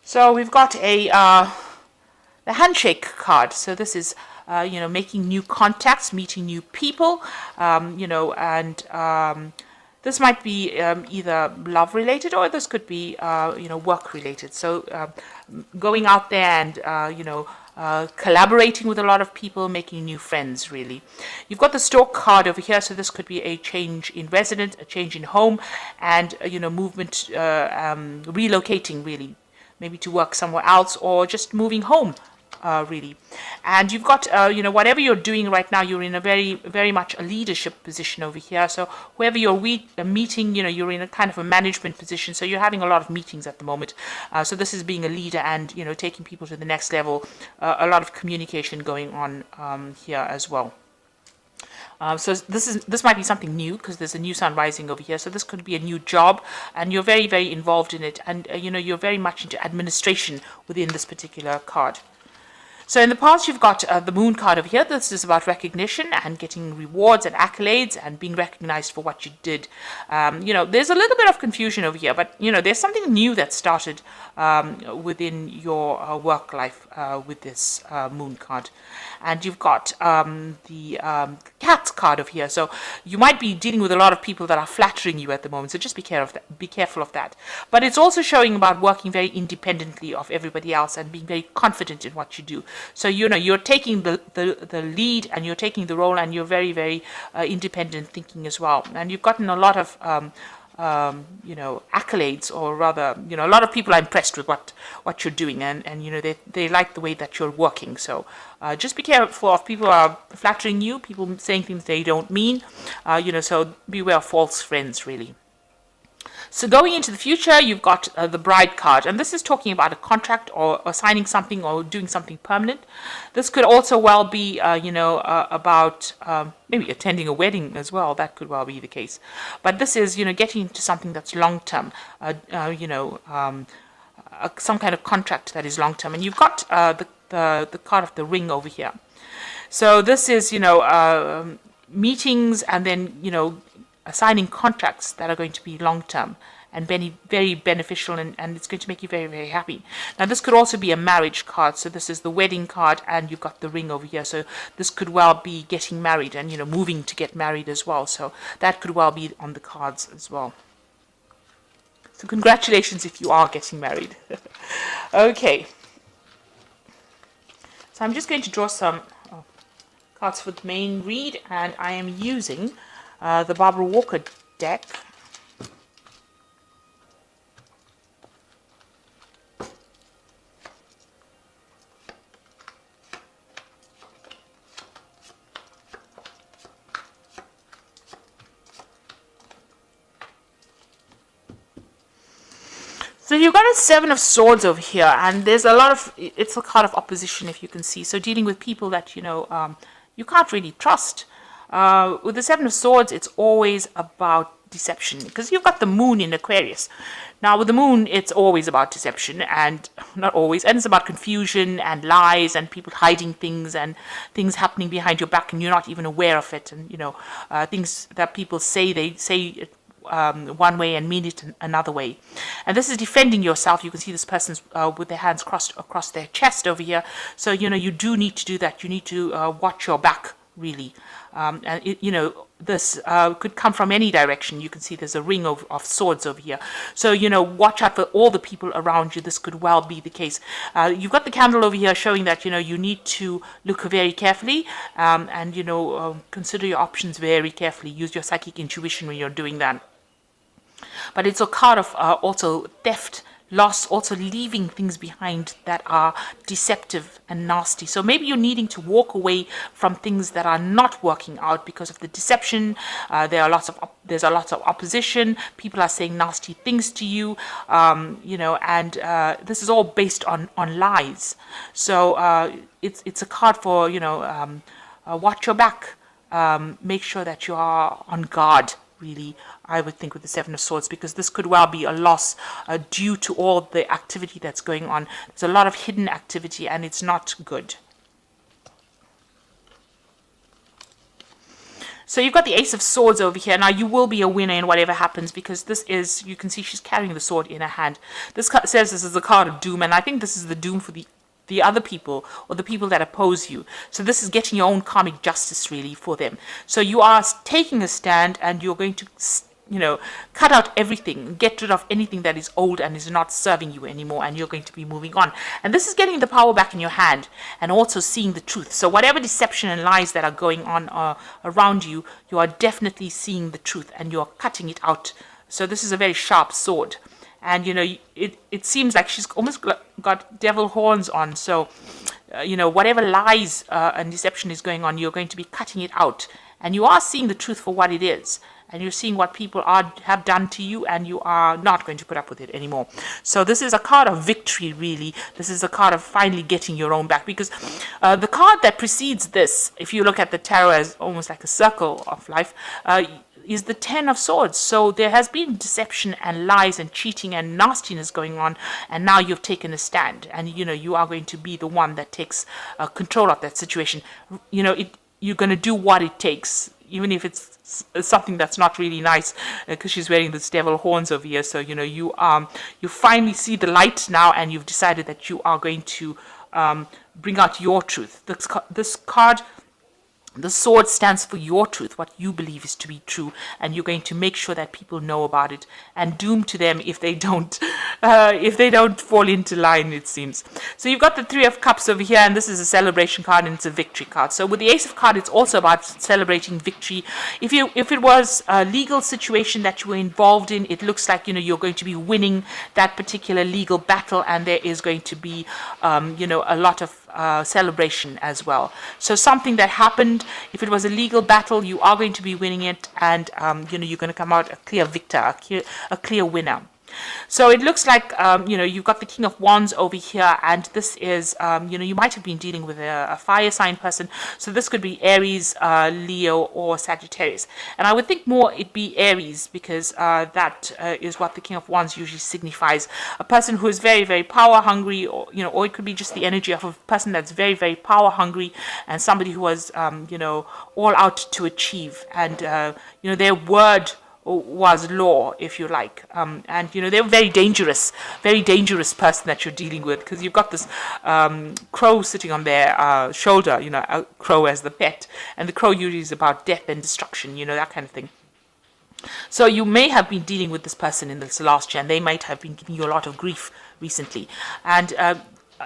So we've got the handshake card. So this is making new contacts, meeting new people, and this might be either love related, or this could be work related. So going out there and collaborating with a lot of people, making new friends, really. You've got the stork card over here, so this could be a change in residence, a change in home, and movement, relocating, really, maybe to work somewhere else, or just moving home, really. And you've got whatever you're doing right now, you're in a very much a leadership position over here. So whoever you're meeting, you're in a kind of a management position, so you're having a lot of meetings at the moment. So this is being a leader and taking people to the next level. A lot of communication going on here as well. So this might be something new, because there's a new sun rising over here. So this could be a new job, and you're very involved in it, and you're very much into administration within this particular card. So in the past, you've got the moon card over here. This is about recognition and getting rewards and accolades and being recognized for what you did. There's a little bit of confusion over here, but there's something new that started within your work life with this moon card. And you've got the cat card over here. So you might be dealing with a lot of people that are flattering you at the moment. So just be careful of that. But it's also showing about working very independently of everybody else and being very confident in what you do. So you're taking the lead, and you're taking the role, and you're very independent thinking as well. And you've gotten a lot of accolades, or rather, a lot of people are impressed with what you're doing, and they like the way that you're working. So just be careful of people who are flattering you, people saying things they don't mean. So beware of false friends, really. So going into the future, you've got the bride card, and this is talking about a contract, or signing something, or doing something permanent. This could also well be, about maybe attending a wedding as well. That could well be the case. But this is, getting into something that's long term, some kind of contract that is long term. And you've got the card of the ring over here. So this is, meetings, and then, assigning contracts that are going to be long-term and very beneficial, and it's going to make you very happy. Now, this could also be a marriage card. So this is the wedding card, and you've got the ring over here. So this could well be getting married and, moving to get married as well. So that could well be on the cards as well. So congratulations if you are getting married. Okay. So I'm just going to draw some cards for the main read, and I am using the Barbara Walker deck. So you've got a Seven of Swords over here, and there's a lot of, it's a card of opposition, if you can see. So dealing with people that, you can't really trust. With the Seven of Swords, it's always about deception, because you've got the moon in Aquarius. Now, with the moon, it's always about deception, and not always, and it's about confusion and lies and people hiding things and things happening behind your back and you're not even aware of it, and, things that people say, they say one way and mean it another way. And this is defending yourself. You can see this person's with their hands crossed across their chest over here. So, you do need to do that. You need to watch your back, really. And this could come from any direction. You can see there's a ring of swords over here. So, watch out for all the people around you. This could well be the case. You've got the candle over here showing that, you need to look very carefully, and, consider your options very carefully. Use your psychic intuition when you're doing that. But it's a card of also theft, loss, also leaving things behind that are deceptive and nasty. So maybe you're needing to walk away from things that are not working out because of the deception. There's a lot of opposition. People are saying nasty things to you, and this is all based on lies. So it's a card for watch your back. Make sure that you are on guard, really, I would think, with the Seven of Swords, because this could well be a loss due to all the activity that's going on. There's a lot of hidden activity, and it's not good. So you've got the Ace of Swords over here. Now you will be a winner in whatever happens, because this is, you can see she's carrying the sword in her hand. This card says this is the card of doom, and I think this is the doom for the other people, or the people that oppose you. So this is getting your own karmic justice really for them. So you are taking a stand, and you're going to, you know, cut out everything, get rid of anything that is old and is not serving you anymore, and you're going to be moving on. And this is getting the power back in your hand, and also seeing the truth. So whatever deception and lies that are going on around you, you are definitely seeing the truth, and you're cutting it out. So this is a very sharp sword. And, you know, it seems like she's almost got devil horns on. So, you know, whatever lies and deception is going on, you're going to be cutting it out. And you are seeing the truth for what it is. And you're seeing what people have done to you, and you are not going to put up with it anymore. So this is a card of victory, really. This is a card of finally getting your own back. Because the card that precedes this, if you look at the tarot as almost like a circle of life, is the Ten of Swords. So there has been deception and lies and cheating and nastiness going on, and now you've taken a stand, and you know you are going to be the one that takes control of that situation. You know, you're going to do what it takes, even if it's something that's not really nice, because she's wearing this devil horns over here. So you know you finally see the light now, and you've decided that you are going to bring out your truth. This card, the sword, stands for your truth, what you believe is to be true, and you're going to make sure that people know about it, and doom to them if they don't fall into line, it seems. So you've got the Three of Cups over here, and this is a celebration card, and it's a victory card. So with the Ace of Cards, it's also about celebrating victory. If it was a legal situation that you were involved in, it looks like, you know, you're going to be winning that particular legal battle, and there is going to be you know, a lot of celebration as well. So something that happened, if it was a legal battle, you are going to be winning it, and you know, you're going to come out a clear victor, a clear winner. So it looks like, you know, you've got the King of Wands over here, and this is, you know, you might have been dealing with a fire sign person. So this could be Aries, Leo, or Sagittarius. And I would think more it be Aries, because that is what the King of Wands usually signifies. A person who is very, very power hungry, or, you know, or it could be just the energy of a person that's very, very power hungry, and somebody who was, you know, all out to achieve. And, you know, their word was law, if you like, and you know, they're very dangerous person that you're dealing with, because you've got this crow sitting on their shoulder, you know, a crow as the pet, and the crow usually is about death and destruction, you know, that kind of thing. So you may have been dealing with this person in this last year, and they might have been giving you a lot of grief recently. And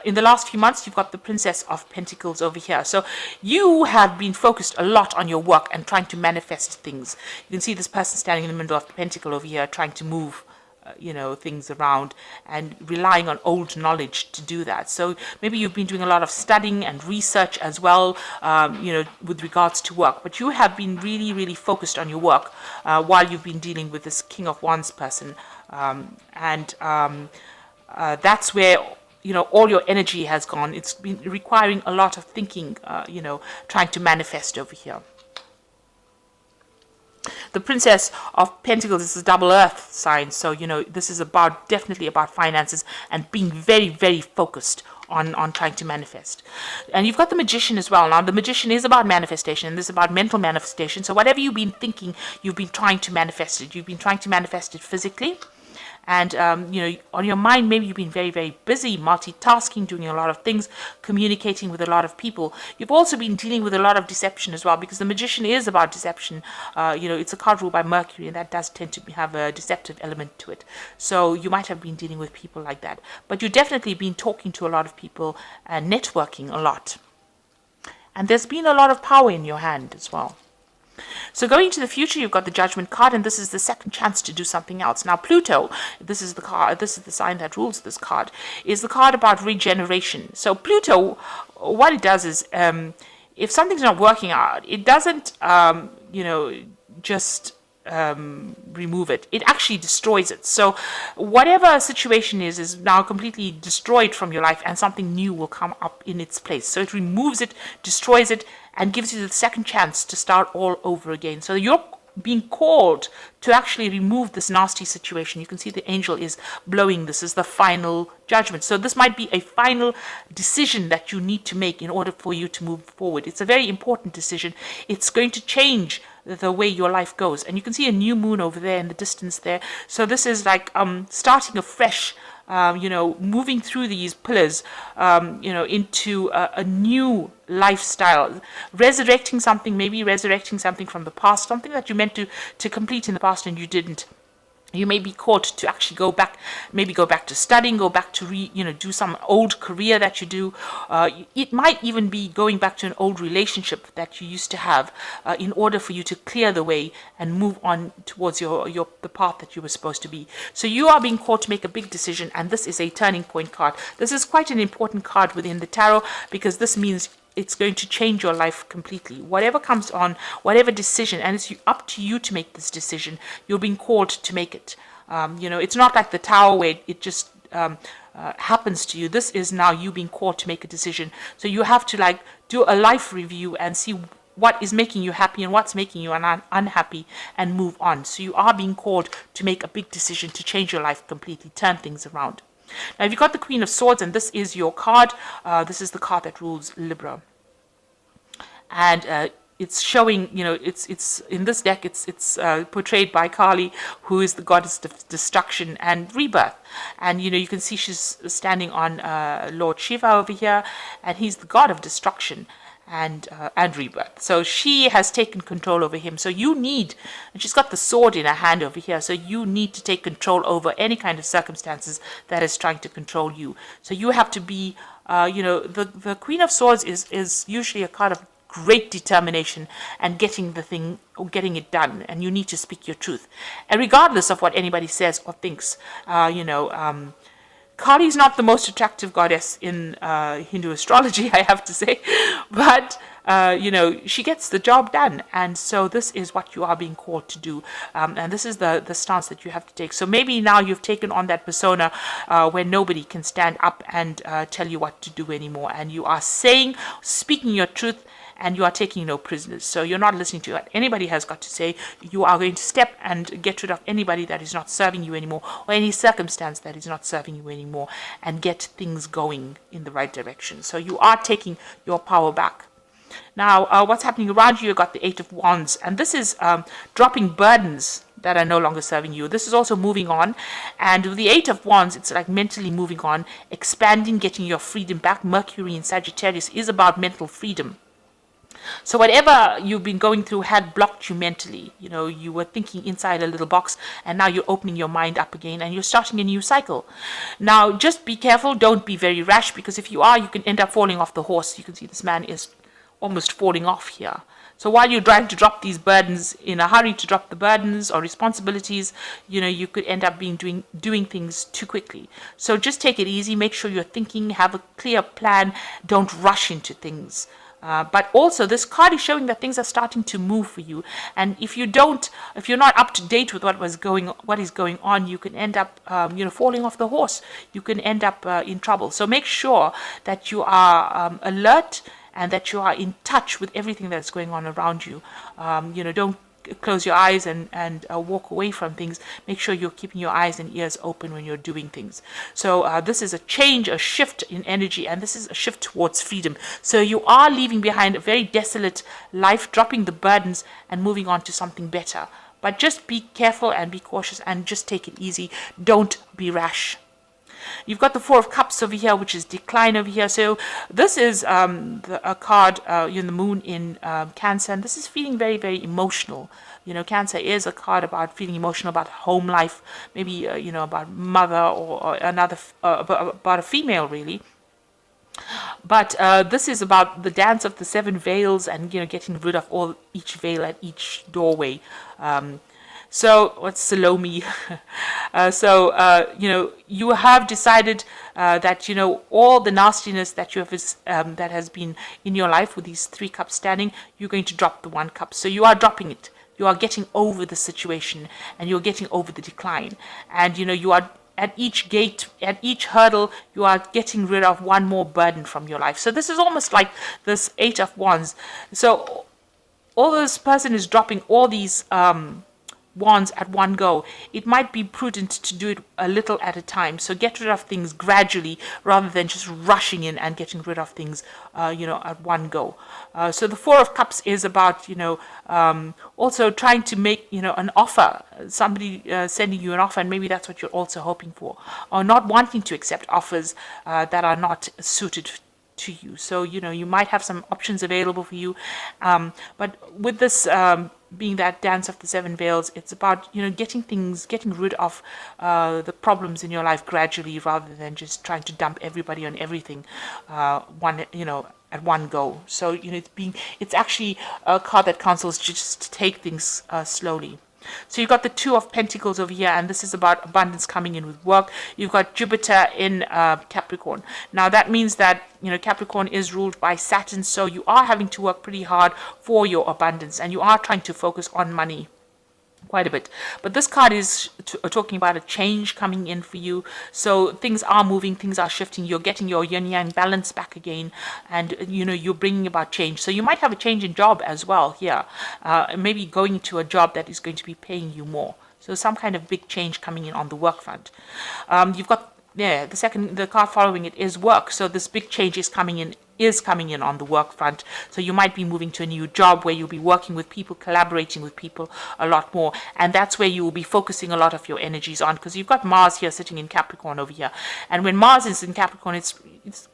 in the last few months, you've got the Princess of Pentacles over here. So you have been focused a lot on your work and trying to manifest things. You can see this person standing in the middle of the pentacle over here, trying to move you know, things around, and relying on old knowledge to do that. So maybe you've been doing a lot of studying and research as well, you know, with regards to work. But you have been really, really focused on your work while you've been dealing with this King of Wands person. That's where, you know, all your energy has gone. It's been requiring a lot of thinking, you know, trying to manifest over here. The Princess of Pentacles is a double earth sign, so you know this is definitely about finances and being very, very focused on trying to manifest. And you've got the Magician as well. Now the Magician is about manifestation, and this is about mental manifestation. So whatever you've been thinking, you've been trying to manifest it. You've been trying to manifest it physically. And, you know, on your mind, maybe you've been very, very busy, multitasking, doing a lot of things, communicating with a lot of people. You've also been dealing with a lot of deception as well, because the Magician is about deception. You know, it's a card ruled by Mercury, and that does tend to have a deceptive element to it. So you might have been dealing with people like that. But you've definitely been talking to a lot of people and networking a lot. And there's been a lot of power in your hand as well. So going into the future, you've got the Judgment card, and this is the second chance to do something else. Now Pluto, this is the card, this is the sign that rules this card, is the card about regeneration. So Pluto, what it does is, if something's not working out, it doesn't, you know, just remove it. It actually destroys it. So whatever situation is now completely destroyed from your life, and something new will come up in its place. So it removes it, destroys it, and gives you the second chance to start all over again. So you're being called to actually remove this nasty situation. You can see the angel is blowing. This is the final judgment. So this might be a final decision that you need to make in order for you to move forward. It's a very important decision. It's going to change the way your life goes. And you can see a new moon over there in the distance there. So this is like starting afresh, moving through these pillars, into a new lifestyle, resurrecting something, maybe resurrecting something from the past, something that you meant to complete in the past and you didn't. You may be caught to actually go back to studying, go back to do some old career that you do. It might even be going back to an old relationship that you used to have, in order for you to clear the way and move on towards the path that you were supposed to be. So you are being called to make a big decision, and this is a turning point card. This is quite an important card within the tarot, because this means it's going to change your life completely. Whatever comes on, whatever decision, and it's up to you to make this decision. You're being called to make it. It's not like the Tower where it just happens to you. This is now you being called to make a decision. So you have to do a life review and see what is making you happy and what's making you unhappy, and move on. So you are being called to make a big decision to change your life completely, turn things around. Now, if you've got the Queen of Swords, and this is your card, this is the card that rules Libra. And it's showing, it's in this deck, it's portrayed by Kali, who is the goddess of destruction and rebirth. And, you can see she's standing on Lord Shiva over here, and he's the god of destruction and rebirth. So she has taken control over him. So you need, and she's got the sword in her hand over here, so you need to take control over any kind of circumstances that is trying to control you. So you have to be, the Queen of Swords is usually a card of great determination and getting it done, and you need to speak your truth. And regardless of what anybody says or thinks, Kali is not the most attractive goddess in Hindu astrology, I have to say, but she gets the job done. And so this is what you are being called to do, and this is the stance that you have to take. So maybe now you've taken on that persona where nobody can stand up and tell you what to do anymore, and you are speaking your truth, and you are taking no prisoners. So you're not listening to what anybody has got to say. You are going to step and get rid of anybody that is not serving you anymore, or any circumstance that is not serving you anymore, and get things going in the right direction. So you are taking your power back. Now, what's happening around you? You've got the Eight of Wands, and this is dropping burdens that are no longer serving you. This is also moving on, and with the Eight of Wands, it's like mentally moving on, expanding, getting your freedom back. Mercury in Sagittarius is about mental freedom. So whatever you've been going through had blocked you mentally. You were thinking inside a little box, and now you're opening your mind up again, and you're starting a new cycle. Now, just be careful. Don't be very rash, because if you are, you can end up falling off the horse. You can see this man is almost falling off here. So while you're trying to drop these burdens, in a hurry to drop the burdens or responsibilities, you could end up doing things too quickly. So just take it easy. Make sure you're thinking, have a clear plan. Don't rush into things. But also, this card is showing that things are starting to move for you, and if you're not up to date with what is going on, you can end up, falling off the horse. You can end up in trouble. So make sure that you are alert, and that you are in touch with everything that's going on around you. Don't close your eyes and walk away from things. Make sure you're keeping your eyes and ears open when you're doing things. So this is a change, a shift in energy, and this is a shift towards freedom. So you are leaving behind a very desolate life, dropping the burdens and moving on to something better. But just be careful and be cautious, and just take it easy. Don't be rash. You've got the Four of Cups over here, which is decline over here. So this is a card, the moon in Cancer, and this is feeling very, very emotional. Cancer is a card about feeling emotional, about home life, maybe, about mother or another, about a female, really. But this is about the dance of the seven veils, and, getting rid of each veil at each doorway. So, what's Salome? You have decided that, all the nastiness that you have that has been in your life with these 3 cups standing, you're going to drop the 1 cup. So you are dropping it. You are getting over the situation, and you're getting over the decline. And, you are at each gate, at each hurdle, you are getting rid of one more burden from your life. So this is almost like this 8 of Wands. So all this person is dropping all these wands at one go. It might be prudent to do it a little at a time. So get rid of things gradually rather than just rushing in and getting rid of things, at one go. So the Four of Cups is about, also trying to make, an offer, somebody sending you an offer, and maybe that's what you're also hoping for, or not wanting to accept offers that are not suited to you. So, you might have some options available for you. But with this being that dance of the seven veils, it's about, getting rid of the problems in your life gradually rather than just trying to dump everybody on everything at one go. So, it's actually a card that counsels just to take things slowly. So you've got the Two of Pentacles over here, and this is about abundance coming in with work. You've got Jupiter in Capricorn. Now that means that, Capricorn is ruled by Saturn, so you are having to work pretty hard for your abundance, and you are trying to focus on money quite a bit. But this card is talking about a change coming in for you. So things are moving, things are shifting. You're getting your yin-yang balance back again, and you're bringing about change. So you might have a change in job as well here. Maybe going to a job that is going to be paying you more. So some kind of big change coming in on the work front. You've got the card following it is work. So this big change is coming in on the work front. So you might be moving to a new job where you'll be working with people, collaborating with people a lot more, and that's where you will be focusing a lot of your energies on, because you've got Mars here sitting in Capricorn over here, and when Mars is in Capricorn, it's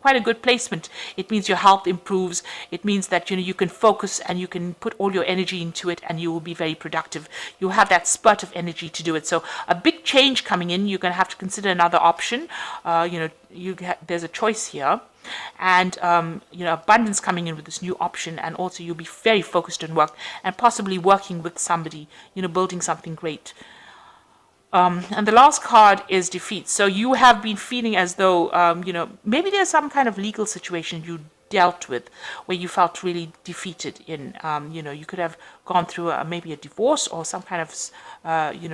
quite a good placement. It means your health improves. It means that you can focus and you can put all your energy into it, and you will be very productive. You'll have that spurt of energy to do it. So a big change coming in, you're going to have to consider another option. There's a choice here. And abundance coming in with this new option, and also you'll be very focused on work and possibly working with somebody, building something great. And the last card is defeat. So you have been feeling as though maybe there's some kind of legal situation you dealt with where you felt really defeated in. You could have gone through maybe a divorce or some kind of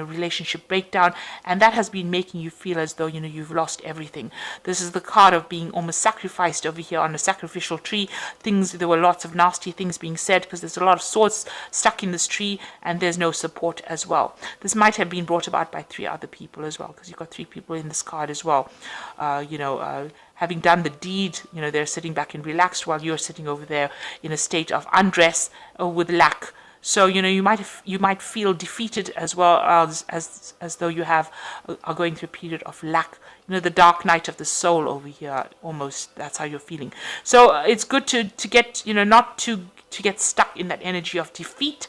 relationship breakdown, and that has been making you feel as though you've lost everything. This is the card of being almost sacrificed over here on a sacrificial tree. There were lots of nasty things being said because there's a lot of swords stuck in this tree, and there's no support as well. This might have been brought about by 3 other people as well, because you've got 3 people in this card as well. Having done the deed, they're sitting back and relaxed while you're sitting over there in a state of undress or with lack. So you might feel defeated as well as though you are going through a period of lack. The dark night of the soul over here, almost that's how you're feeling. So it's good to get not to get stuck in that energy of defeat,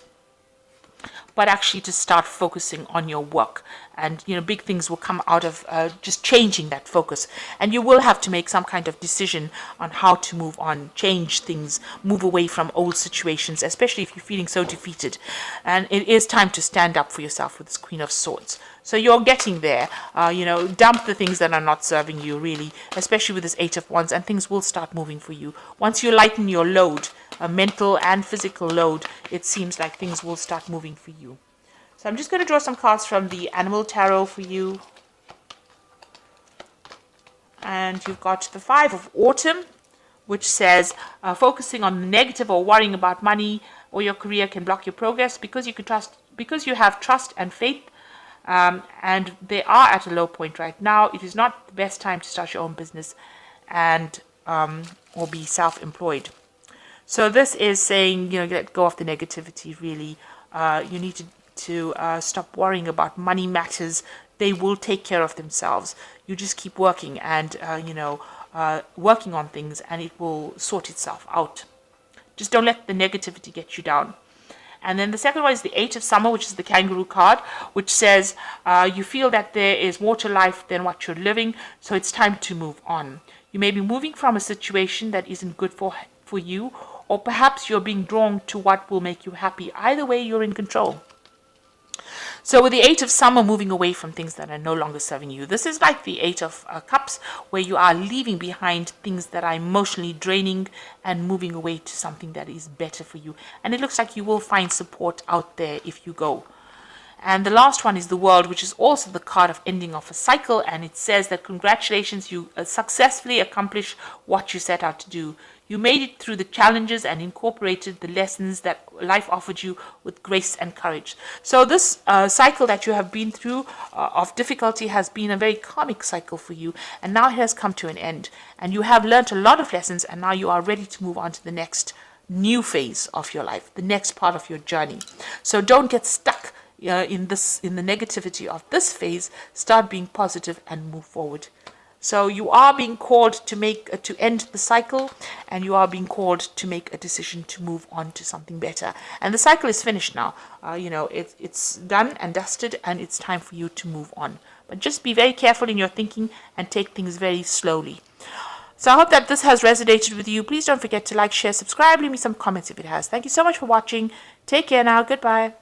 but actually to start focusing on your work. And big things will come out of just changing that focus, and you will have to make some kind of decision on how to move on, change things, move away from old situations, especially if you're feeling so defeated. And it is time to stand up for yourself with this Queen of Swords. So you're getting there. Dump the things that are not serving you, really, especially with this 8 of Wands, and things will start moving for you. Once you lighten your load, a mental and physical load, it seems like things will start moving for you. So I'm just going to draw some cards from the Animal Tarot for you. And you've got the 5 of Autumn, which says focusing on the negative or worrying about money or your career can block your progress because you have trust and faith. And they are at a low point right now. It is not the best time to start your own business and or be self-employed. So this is saying, let go of the negativity, really. You need to stop worrying about money matters. They will take care of themselves. You just keep working and, working on things, and it will sort itself out. Just don't let the negativity get you down. And then the second one is the 8 of Summer, which is the Kangaroo card, which says you feel that there is more to life than what you're living, so it's time to move on. You may be moving from a situation that isn't good for you, or perhaps you're being drawn to what will make you happy. Either way, you're in control. So with the 8 of Summer, moving away from things that are no longer serving you. This is like the 8 of Cups, where you are leaving behind things that are emotionally draining and moving away to something that is better for you. And it looks like you will find support out there if you go. And the last one is the World, which is also the card of ending of a cycle. And it says that congratulations, you successfully accomplished what you set out to do. You made it through the challenges and incorporated the lessons that life offered you with grace and courage. So this cycle that you have been through of difficulty has been a very karmic cycle for you, and now it has come to an end. And you have learned a lot of lessons, and now you are ready to move on to the next new phase of your life, the next part of your journey. So don't get stuck in the negativity of this phase. Start being positive and move forward. So you are being called to end the cycle, and you are being called to make a decision to move on to something better. And the cycle is finished now. It's done and dusted, and it's time for you to move on. But just be very careful in your thinking and take things very slowly. So I hope that this has resonated with you. Please don't forget to like, share, subscribe, leave me some comments if it has. Thank you so much for watching. Take care now. Goodbye.